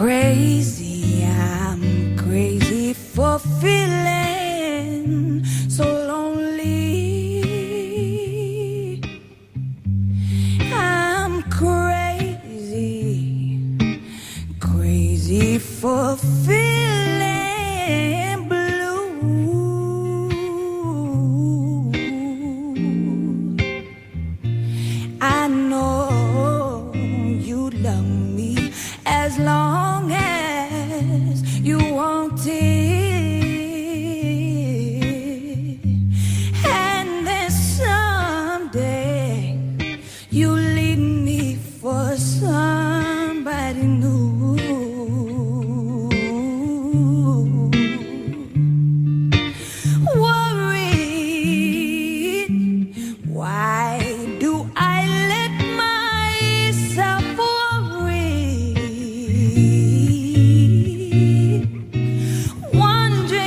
crazy, I'm crazy for feeling so lonely. I'm crazy, crazy for feeling blue. I know you love me as long as you want it, and then someday you leave me for somebody new. Worried, why do I let myself worry? Wondering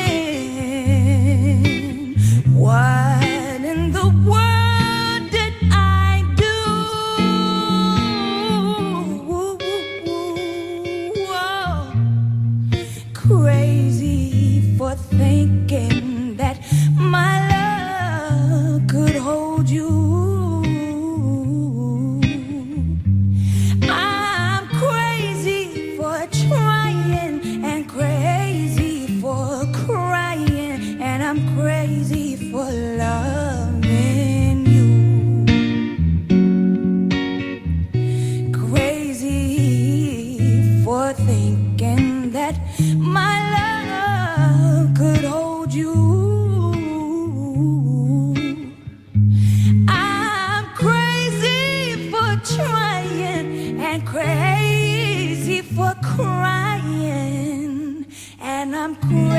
what in the world did I do? Whoa. Crazy for thinking that my love could hold you. I'm crazy for trying and crazy for crying, and I'm crazy for loving you. Crazy for thinking that my love could hold you. I'm crazy for trying and crazy for crying, and I'm crazy